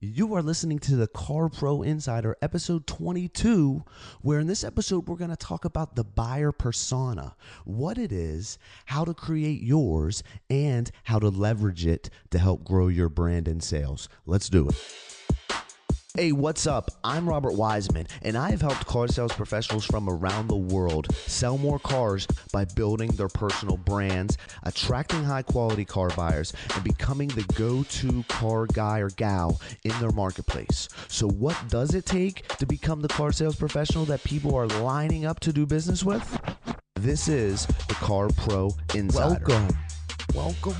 You are listening to the Car Pro Insider, episode 22, where in this episode we're going to talk about the buyer persona, what it is, how to create yours, and how to leverage it to help grow your brand and sales. Let's do it. Hey, what's up? I'm Robert Wiseman, and I have helped car sales professionals from around the world sell more cars by building their personal brands, attracting high-quality car buyers, and becoming the go-to car guy or gal in their marketplace. So what does it take to become the car sales professional that people are lining up to do business with? This is the Car Pro Insider. Welcome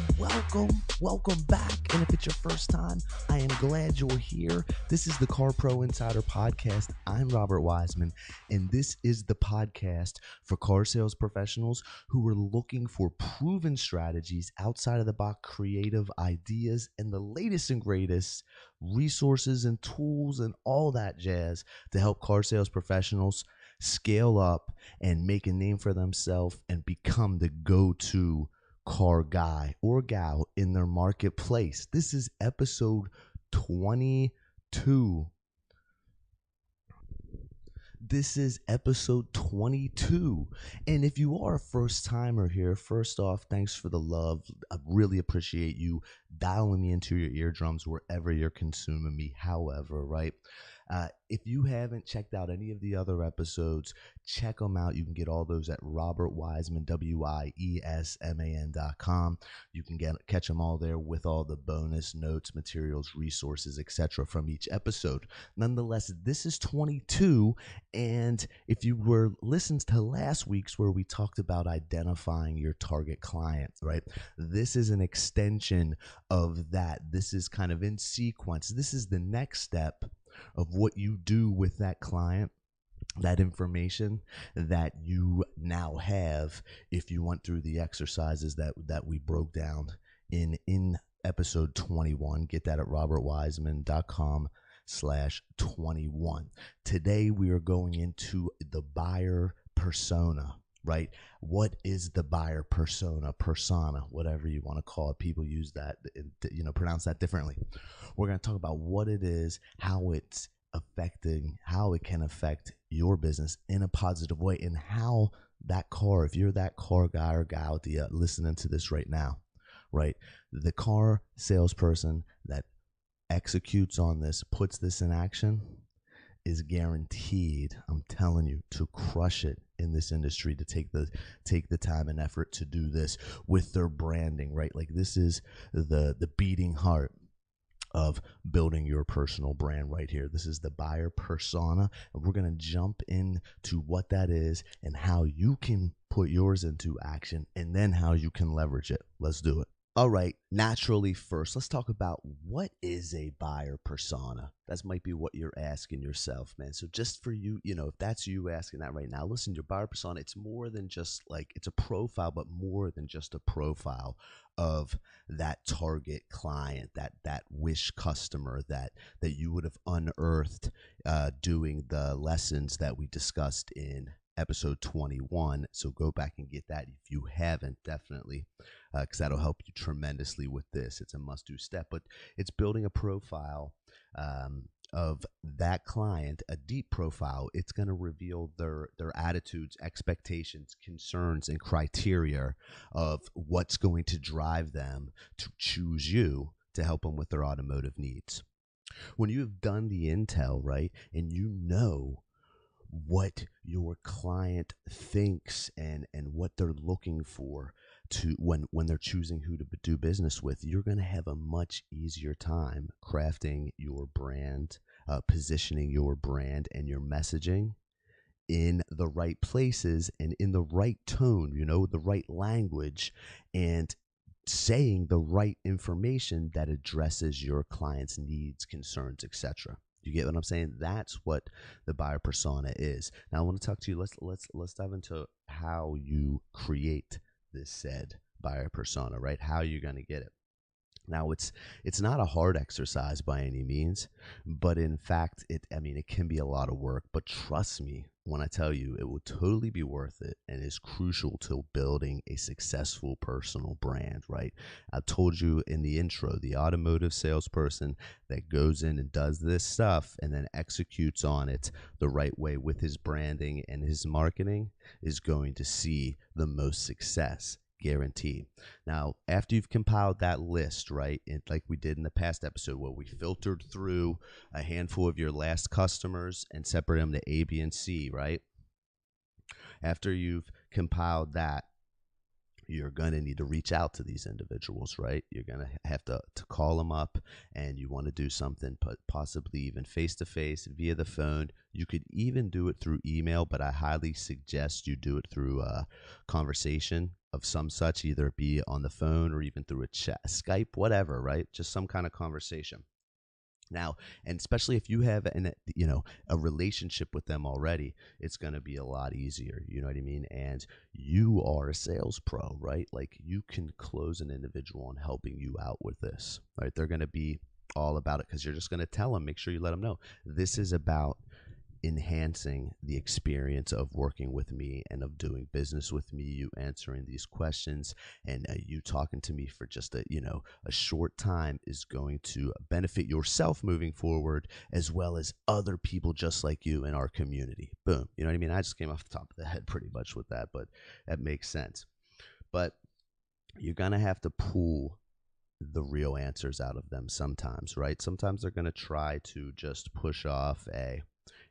back. And if it's your first time, I am glad you're here. This is the Car Pro Insider podcast. I'm Robert Wiseman, and this is the podcast for car sales professionals who are looking for proven strategies, outside of the box creative ideas, and the latest and greatest resources and tools and all that jazz to help car sales professionals scale up and make a name for themselves and become the go-to car guy or gal in their marketplace. This is episode 22. This is episode 22. And if you are a first timer here, first off, thanks for the love. I really appreciate you dialing me into your eardrums wherever you're consuming me. However, right? If you haven't checked out any of the other episodes, check them out. You can get all those at robertwiseman, WIESMAN.com. You can catch them all there with all the bonus notes, materials, resources, etc. from each episode. Nonetheless, this is 22, and if you were listening to last week's where we talked about identifying your target client, right? This is an extension of that. This is kind of in sequence. This is the next step of what you do with that client, that information that you now have if you went through the exercises that we broke down in episode 21. Get that at robertwiseman.com/21. Today we are going into the buyer persona. Right? What is the buyer persona, whatever you want to call it? People use that, pronounce that differently. We're going to talk about what it is, how it's affecting, how it can affect your business in a positive way, and how that car, if you're that car guy or gal listening to this right now, right? The car salesperson that executes on this, puts this in action, is guaranteed, I'm telling you, to crush it in this industry, to take the time and effort to do this with their branding, right? Like, this is the beating heart of building your personal brand right here. This is the buyer persona, and we're going to jump into what that is and how you can put yours into action, and then how you can leverage it. Let's do it. All right, naturally first, let's talk about what is a buyer persona. That might be what you're asking yourself, man. So just for you, if that's you asking that right now, listen, your buyer persona, it's more than just it's a profile, but more than just a profile of that target client, that wish customer that you would have unearthed doing the lessons that we discussed in episode 21. So go back and get that if you haven't, definitely, because that'll help you tremendously with this. It's a must-do step, but it's building a profile of that client, a deep profile. It's going to reveal their attitudes, expectations, concerns, and criteria of what's going to drive them to choose you to help them with their automotive needs. When you've done the intel, right, and you know what your client thinks and what they're looking for to when they're choosing who to do business with, you're going to have a much easier time crafting your brand, positioning your brand and your messaging in the right places and in the right tone, the right language, and saying the right information that addresses your client's needs, concerns, etc. You get what I'm saying? That's what the buyer persona is. Now I want to talk to you. Let's dive into how you create this said buyer persona, right? How you're going to get it. Now it's not a hard exercise by any means, but in fact it can be a lot of work, but trust me when I tell you it will totally be worth it and is crucial to building a successful personal brand, right? I told you in the intro, the automotive salesperson that goes in and does this stuff and then executes on it the right way with his branding and his marketing is going to see the most success. Guaranteed. Now, after you've compiled that list, right, like we did in the past episode where we filtered through a handful of your last customers and separated them to A, B, and C, right? After you've compiled that, you're going to need to reach out to these individuals, right? You're going to have to call them up, and you want to do something possibly even face-to-face via the phone. You could even do it through email, but I highly suggest you do it through a conversation of some such, either be on the phone or even through a chat, Skype, whatever, right? Just some kind of conversation. Now, and especially if you have a relationship with them already, it's going to be a lot easier. You know what I mean? And you are a sales pro, right? Like you can close an individual on helping you out with this, right? They're going to be all about it because you're just going to tell them, make sure you let them know this is about enhancing the experience of working with me and of doing business with me, you answering these questions and you talking to me for just a short time is going to benefit yourself moving forward as well as other people just like you in our community. Boom. You know what I mean? I just came off the top of the head pretty much with that, but that makes sense. But you're going to have to pull the real answers out of them sometimes, right? Sometimes they're going to try to just push off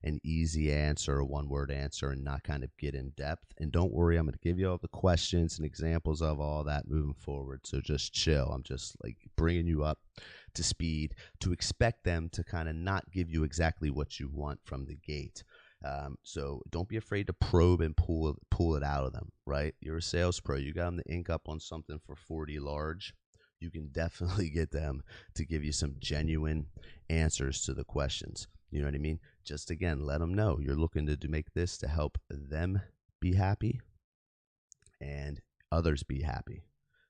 an easy answer, a one-word answer, and not kind of get in depth. And don't worry, I'm going to give you all the questions and examples of all that moving forward. So just chill. I'm just like bringing you up to speed to expect them to kind of not give you exactly what you want from the gate. So don't be afraid to probe and pull it out of them, right? You're a sales pro. You got them to ink up on something for 40 large. You can definitely get them to give you some genuine answers to the questions. You know what I mean? Just again, let them know you're looking to make this to help them be happy and others be happy.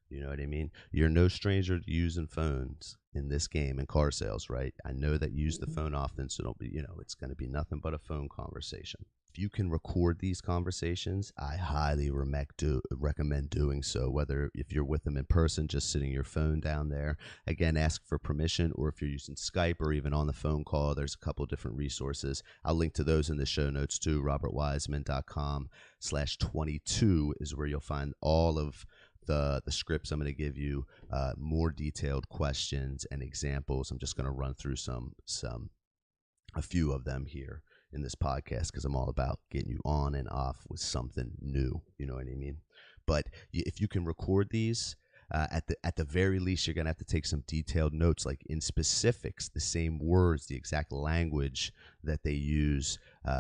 You know what I mean? You're no stranger to using phones in this game in car sales, right? I know that you use the phone often, so don't be, it's going to be nothing but a phone conversation. If you can record these conversations, I highly recommend doing so, whether if you're with them in person, just sitting your phone down there. Again, ask for permission, or if you're using Skype or even on the phone call, there's a couple different resources. I'll link to those in the show notes too. robertwiseman.com/22 is where you'll find all of the scripts. I'm going to give you more detailed questions and examples. I'm just going to run through a few of them here in this podcast because I'm all about getting you on and off with something new. You know what I mean? But if you can record these, at the very least, you're going to have to take some detailed notes, like in specifics, the same words, the exact language that they use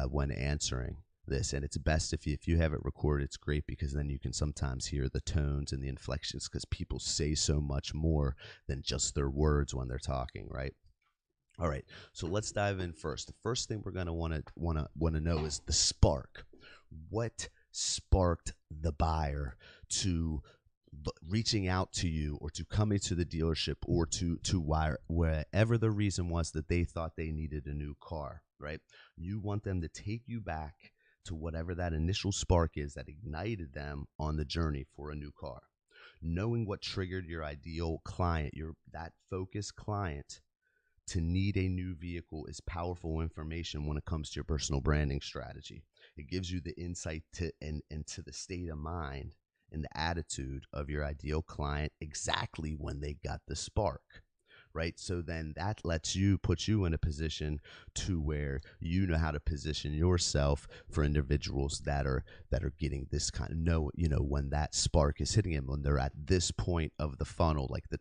when answering this. And it's best if you have it recorded. It's great because then you can sometimes hear the tones and the inflections because people say so much more than just their words when they're talking, right? All right, so let's dive in first. The first thing we're going to want to know is the spark. What sparked the buyer to reaching out to you or to coming to the dealership or to wherever the reason was that they thought they needed a new car, right? You want them to take you back to whatever that initial spark is that ignited them on the journey for a new car. Knowing what triggered your ideal client, that focused client, to need a new vehicle is powerful information when it comes to your personal branding strategy. It gives you the insight into the state of mind and the attitude of your ideal client exactly when they got the spark, right? So then that puts you in a position to where you know how to position yourself for individuals that are getting this kind of when that spark is hitting them, when they're at this point of the funnel, like the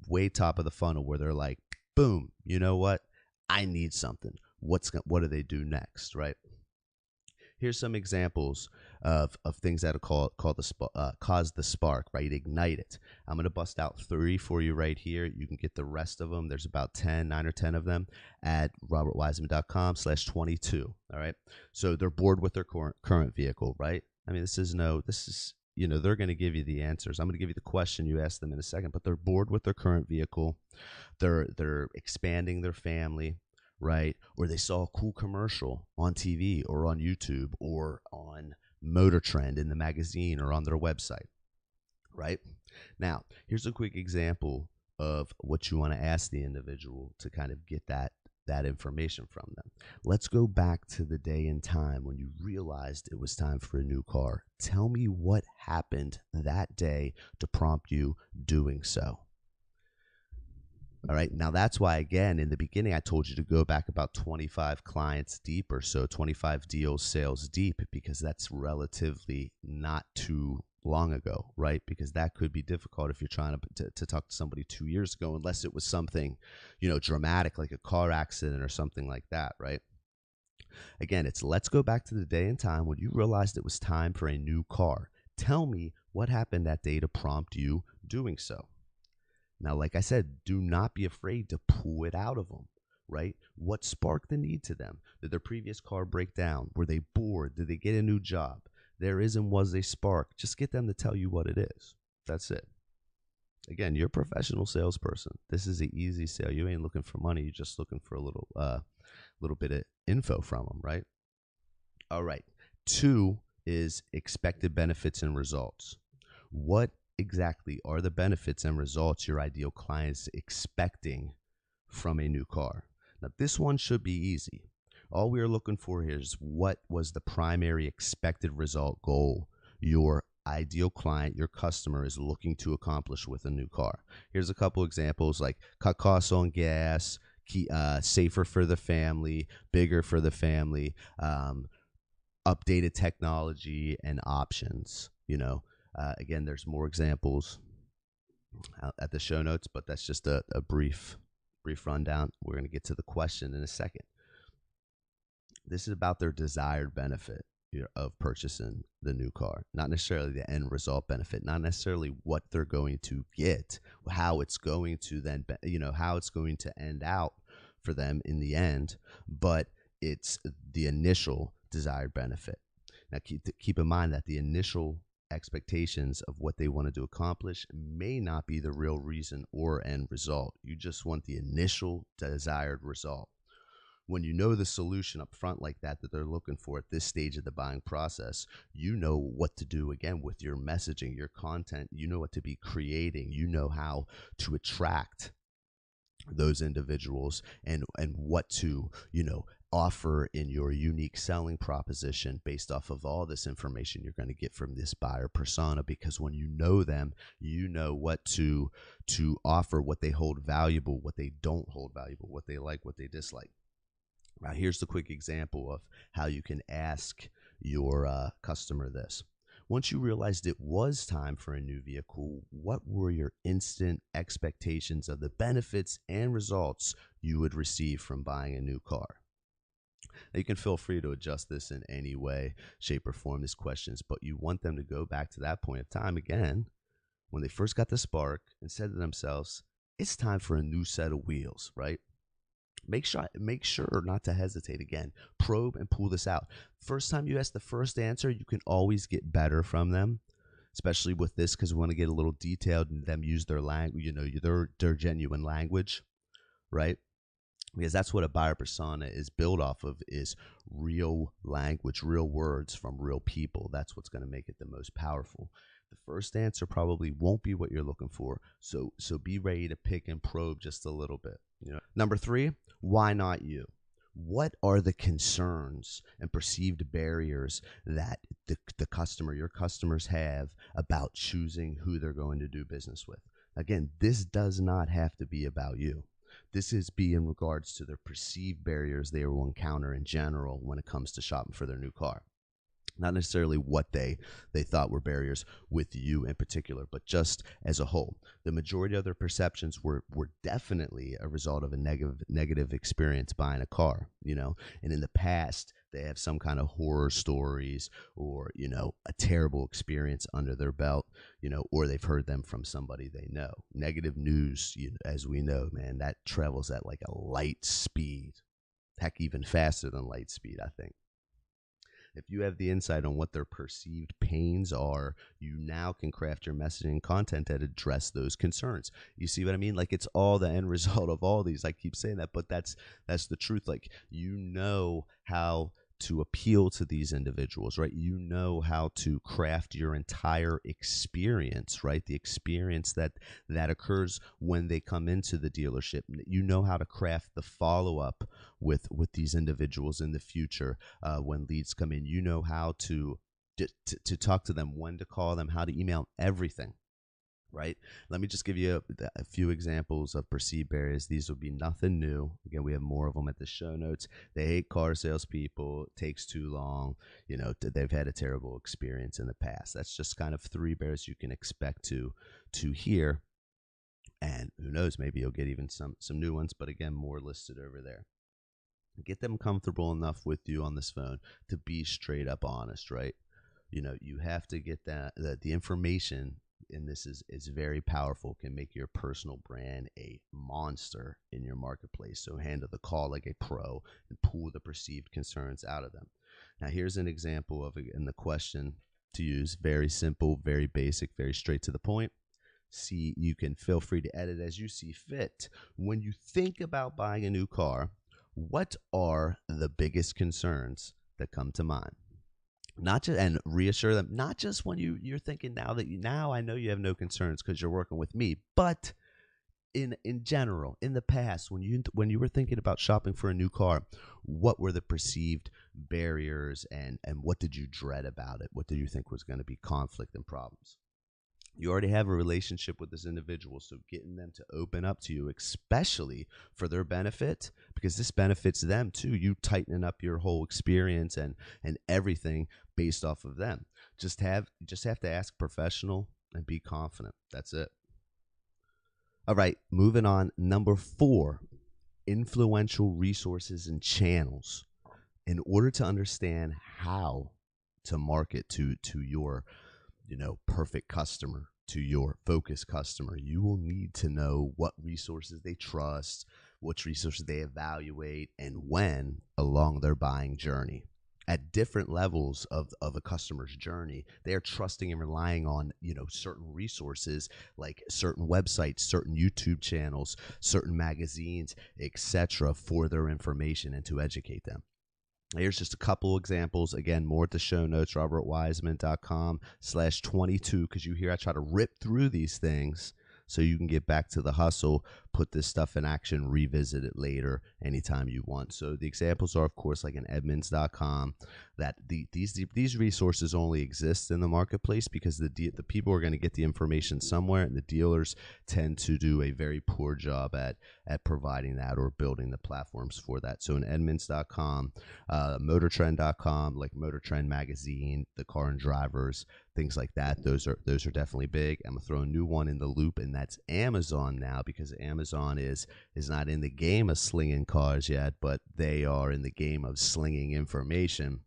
way top of the funnel where they're like, boom, you know what? I need something. What do they do next, right? Here's some examples of things that are cause the spark, right? Ignite it. I'm going to bust out 3 for you right here. You can get the rest of them. There's about 9 or 10 of them at robertwiseman.com/22. All right. So they're bored with their current vehicle, right? I mean, this is they're going to give you the answers. I'm going to give you the question you asked them in a second, but they're bored with their current vehicle. They're expanding their family, right? Or they saw a cool commercial on TV or on YouTube or on Motor Trend in the magazine or on their website, right? Now, here's a quick example of what you want to ask the individual to kind of get that information from them. Let's go back to the day and time when you realized it was time for a new car. Tell me what happened that day to prompt you doing so. All right. Now, that's why, again, in the beginning, I told you to go back about 25 clients deep or so, 25 deals, sales deep, because that's relatively not too long ago, right? Because that could be difficult if you're trying to talk to somebody 2 years ago, unless it was something, dramatic, like a car accident or something like that, right? Again, let's go back to the day and time when you realized it was time for a new car. Tell me what happened that day to prompt you doing so. Now, like I said, do not be afraid to pull it out of them, right? What sparked the need to them? Did their previous car break down? Were they bored? Did they get a new job? There is and was a spark. Just get them to tell you what it is. That's it. Again, you're a professional salesperson. This is an easy sale. You ain't looking for money. You're just looking for a little bit of info from them, right? All right. 2 is expected benefits and results. What exactly are the benefits and results your ideal client is expecting from a new car? Now, this one should be easy. All we are looking for here is what was the primary expected result goal your ideal client, your customer, is looking to accomplish with a new car. Here's a couple examples, like cut costs on gas, safer for the family, bigger for the family, updated technology and options. Again, there's more examples at the show notes, but that's just a brief rundown. We're going to get to the question in a second. This is about their desired benefit of purchasing the new car, not necessarily the end result benefit, not necessarily what they're going to get, how it's going to then, how it's going to end out for them in the end, but it's the initial desired benefit. Now, keep in mind that the initial expectations of what they wanted to accomplish may not be the real reason or end result. You just want the initial desired result. When you know the solution up front like that they're looking for at this stage of the buying process, you know what to do, again, with your messaging, your content. You know what to be creating. You know how to attract those individuals and what to, offer in your unique selling proposition based off of all this information you're going to get from this buyer persona. Because when you know them, you know what to offer, what they hold valuable, what they don't hold valuable, what they like, what they dislike. Now, here's the quick example of how you can ask your customer this. Once you realized it was time for a new vehicle, what were your instant expectations of the benefits and results you would receive from buying a new car? Now, you can feel free to adjust this in any way, shape, or form, these questions, but you want them to go back to that point of time again, when they first got the spark and said to themselves, it's time for a new set of wheels, right? Make sure not to hesitate. Again, probe and pull this out. First time you ask the first answer, you can always get better from them, especially with this, because we want to get a little detailed and them use their language, their genuine language, right? Because that's what a buyer persona is built off of, is real language, real words from real people. That's what's going to make it the most powerful. The first answer probably won't be what you're looking for, so be ready to pick and probe just a little bit. Number 3, why not you? What are the concerns and perceived barriers that your customers have about choosing who they're going to do business with? Again, this does not have to be about you. This is in regards to their perceived barriers they will encounter in general when it comes to shopping for their new car. Not necessarily what they thought were barriers with you in particular, but just as a whole. The majority of their perceptions were definitely a result of a negative experience buying a car, and in the past they have some kind of horror stories or, a terrible experience under their belt, or they've heard them from somebody they know. Negative news, as we know, man, that travels at like a light speed, heck, even faster than light speed, I think. If you have the insight on what their perceived pains are, you now can craft your messaging and content that address those concerns. You see what I mean? Like, it's all the end result of all these. I keep saying that, but that's the truth. Like, you know how to appeal to these individuals, right? You know how to craft your entire experience, right? The experience that occurs when they come into the dealership. You know how to craft the follow-up with these individuals in the future when leads come in. You know how to talk to them, when to call them, how to email, everything. Right. Let me just give you a few examples of perceived barriers. These will be nothing new. Again, we have more of them at the show notes. They hate car salespeople. It takes too long. You know, they've had a terrible experience in the past. That's just kind of 3 barriers you can expect to hear. And who knows, maybe you'll get even some new ones. But again, more listed over there. Get them comfortable enough with you on this phone to be straight up honest, right? You know, you have to get the information. And this is very powerful, can make your personal brand a monster in your marketplace. So handle the call like a pro and pull the perceived concerns out of them. Now, here's an example of in the question to use. Very simple, very basic, very straight to the point. See, you can feel free to edit as you see fit. When you think about buying a new car, what are the biggest concerns that come to mind? Not just, and reassure them, not just when you're thinking now I know you have no concerns because you're working with me, but in general, in the past, when you were thinking about shopping for a new car, what were the perceived barriers and what did you dread about it? What did you think was going to be conflict and problems? You already have a relationship with this individual, so getting them to open up to you, especially for their benefit, because this benefits them too. You tightening up your whole experience and everything based off of them. Just have to ask professional and be confident. That's it. All right, moving on. Number 4, influential resources and channels. In order to understand how to market to your perfect customer, to your focus customer, you will need to know what resources they trust, which resources they evaluate, and when along their buying journey. At different levels of a customer's journey, they are trusting and relying on, certain resources like certain websites, certain YouTube channels, certain magazines, etc. for their information and to educate them. Here's just a couple examples. Again, more at the show notes, robertwiseman.com/22, because you hear I try to rip through these things so you can get back to the hustle, put this stuff in action, revisit it later anytime you want. So the examples are, of course, like in Edmunds.com, that these resources only exist in the marketplace because the people are going to get the information somewhere, and the dealers tend to do a very poor job at providing that or building the platforms for that. So in Edmunds.com, MotorTrend.com, like Motor Trend Magazine, the Car and Drivers, things like that. Those are definitely big. I'm gonna throw a new one in the loop, and that's Amazon now, because Amazon is not in the game of slinging cars yet, but they are in the game of slinging information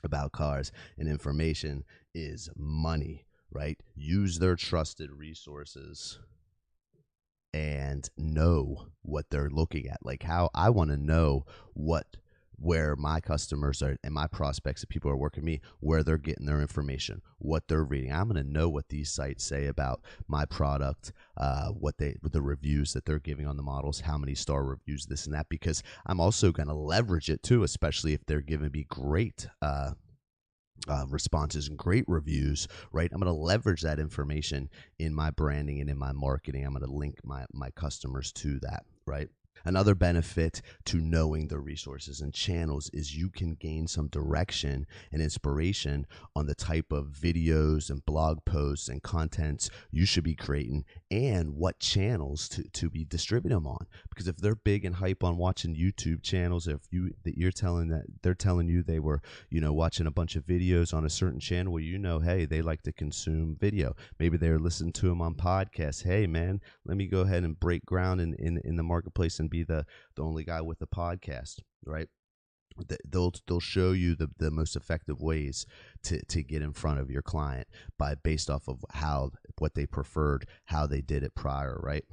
about cars, and information is money, right? Use their trusted resources and know what they're looking at. Like, how I want to know where my customers are and my prospects, the people who are working with me, where they're getting their information, what they're reading. I'm going to know what these sites say about my product, what the reviews that they're giving on the models, how many star reviews, this and that, because I'm also going to leverage it too, especially if they're giving me great responses and great reviews, right? I'm going to leverage that information in my branding and in my marketing. I'm going to link my customers to that, right? Another benefit to knowing the resources and channels is you can gain some direction and inspiration on the type of videos and blog posts and contents you should be creating and what channels to be distributing them on. Because if they're big and hype on watching YouTube channels, if they're telling you they were, watching a bunch of videos on a certain channel where hey, they like to consume video. Maybe they're listening to them on podcasts. Hey man, let me go ahead and break ground in the marketplace and be the only guy with a podcast, right? They'll show you the most effective ways to get in front of your client based off of what they preferred, how they did it prior, right?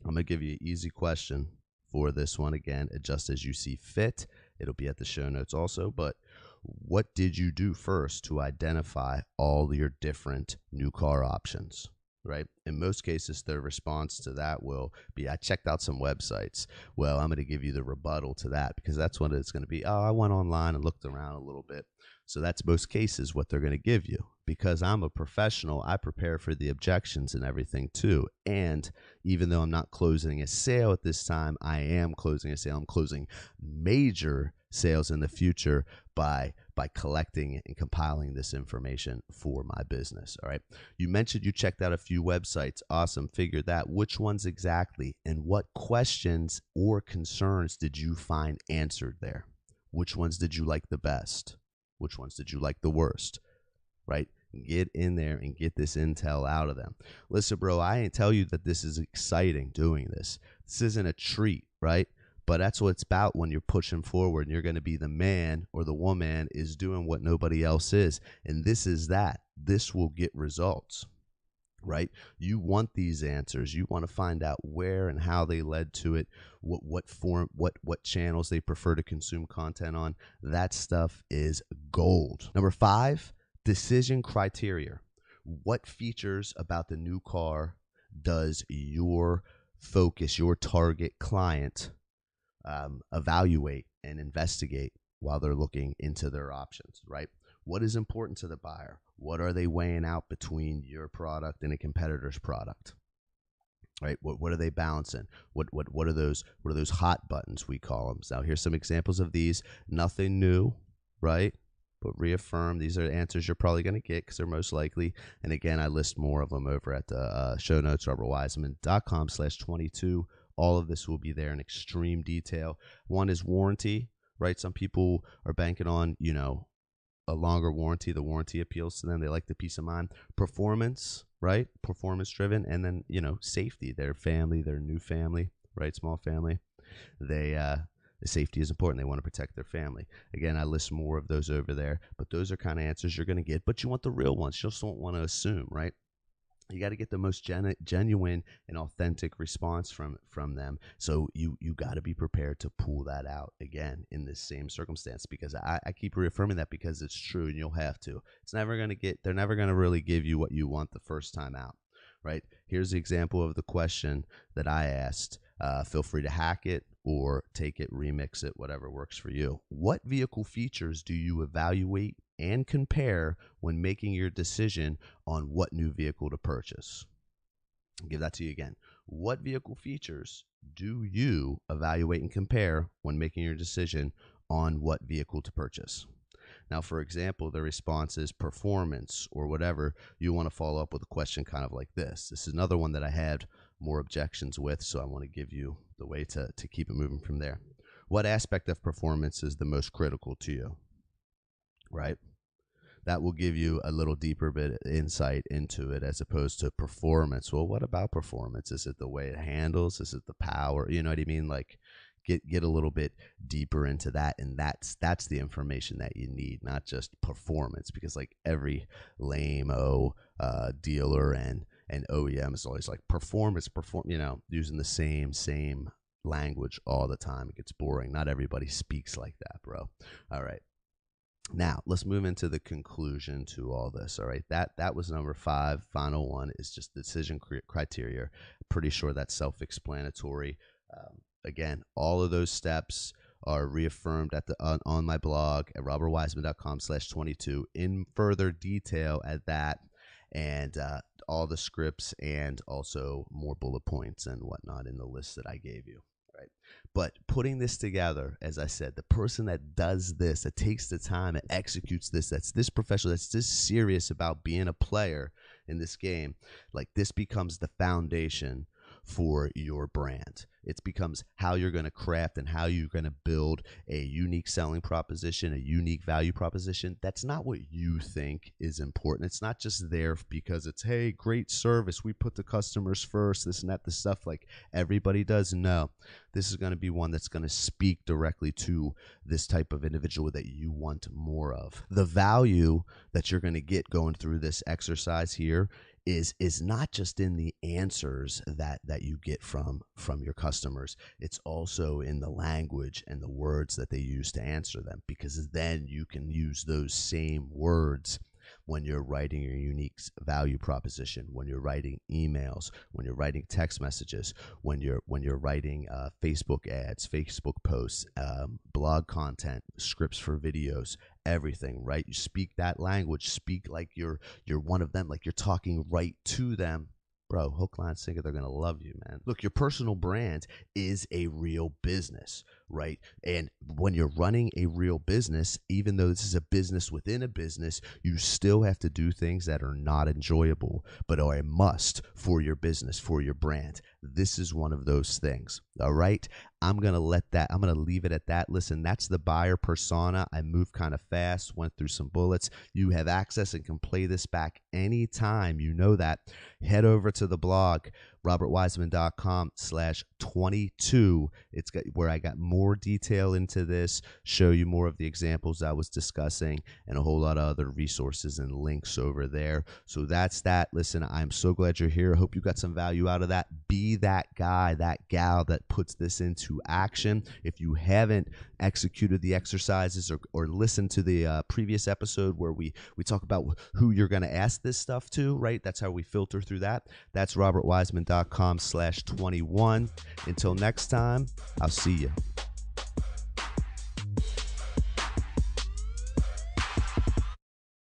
I'm gonna give you an easy question for this one. Again, adjust as you see fit. It'll be at the show notes also, but What did you do first to identify all your different new car options? Right? In most cases, their response to that will be, I checked out some websites. Well, I'm going to give you the rebuttal to that, because that's what it's going to be. Oh, I went online and looked around a little bit. So that's most cases what they're going to give you. Because I'm a professional, I prepare for the objections and everything too. And even though I'm not closing a sale at this time, I am closing a sale. I'm closing major sales in the future by collecting and compiling this information for my business. All right. You mentioned you checked out a few websites. Awesome. Figured that. Which ones exactly? And what questions or concerns did you find answered there? Which ones did you like the best? Which ones did you like the worst? Right? Get in there and get this intel out of them. Listen, bro, I ain't tell you that this is exciting doing this. This isn't a treat, right? But that's what it's about when you're pushing forward and you're going to be the man or the woman is doing what nobody else is. And this is that. This will get results, right? You want these answers. You want to find out where and how they led to it, what form, what channels they prefer to consume content on. That stuff is gold. Number 5, decision criteria. What features about the new car does your focus, your target client, evaluate and investigate while they're looking into their options, right? What is important to the buyer? What are they weighing out between your product and a competitor's product, right? What are they balancing? What are those hot buttons, we call them? So here's some examples of these. Nothing new, right? But reaffirm. These are answers you're probably going to get because they're most likely. And again, I list more of them over at the show notes, robertwiseman.com/22. All of this will be there in extreme detail. One is warranty, right? Some people are banking on, a longer warranty. The warranty appeals to them. They like the peace of mind. Performance, right? Performance driven. And then, safety, their family, their new family, right? Small family. The safety is important. They want to protect their family. Again, I list more of those over there, but those are kind of answers you're going to get. But you want the real ones. You just don't want to assume, right? You got to get the most genuine and authentic response from them. So you got to be prepared to pull that out again in this same circumstance, because I keep reaffirming that because it's true, and you'll have to. They're never going to really give you what you want the first time out, right? Here's the example of the question that I asked. Feel free to hack it or take it, remix it, whatever works for you. What vehicle features do you evaluate and compare when making your decision on what new vehicle to purchase? I'll give that to you again. What vehicle features do you evaluate and compare when making your decision on what vehicle to purchase? Now, for example, the response is performance or whatever. You want to follow up with a question kind of like this. This is another one that I had more objections with, so I want to give you the way to keep it moving from there. What aspect of performance is the most critical to you, right? That will give you a little deeper bit of insight into it as opposed to performance. Well, what about performance? Is it the way it handles? Is it the power? You know what I mean? Like, get a little bit deeper into that, and that's the information that you need, not just performance, because like every lame-o dealer and OEM is always like performance, using the same language all the time. It gets boring. Not everybody speaks like that, bro. All right. Now, let's move into the conclusion to all this, all right? That was number 5. Final one is just decision criteria. Pretty sure that's self-explanatory. Again, all of those steps are reaffirmed on my blog at robertwiseman.com/22 in further detail at that, and all the scripts and also more bullet points and whatnot in the list that I gave you. Right. But putting this together, as I said, the person that does this, that takes the time and executes this, that's this professional, that's this serious about being a player in this game, like this becomes the foundation for your brand. It becomes how you're going to craft and how you're going to build a unique selling proposition, a unique value proposition. That's not what you think is important. It's not just there because it's, hey, great service, we put the customers first, this and that, the stuff like everybody does. No, this is going to be one that's going to speak directly to this type of individual that you want more of. The value that you're going to get going through this exercise here is not just in the answers that you get from your customers. It's also in the language and the words that they use to answer them, because then you can use those same words when you're writing your unique value proposition, when you're writing emails, when you're writing text messages, when you're writing Facebook ads, Facebook posts, blog content, scripts for videos, everything, right? You speak that language, speak like you're one of them, like you're talking right to them. Bro, hook, line, sinker, they're going to love you, man. Look, your personal brand is a real business, right? And when you're running a real business, even though this is a business within a business, you still have to do things that are not enjoyable, but are a must for your business, for your brand. This is one of those things, all right? I'm going to leave it at that. Listen, that's the buyer persona. I moved kind of fast, went through some bullets. You have access and can play this back anytime. You know that. Head over to the blog, robertwiseman.com/22. It's got where I got more detail into this, show you more of the examples I was discussing, and a whole lot of other resources and links over there. So that's that. Listen, I'm so glad you're here. I hope you got some value out of that. Be that guy, that gal that puts this into action. If you haven't executed the exercises or listened to the previous episode where we talk about who you're going to ask this stuff to, right? That's how we filter through that. That's robertwiseman.com/21. Until next time, I'll see you.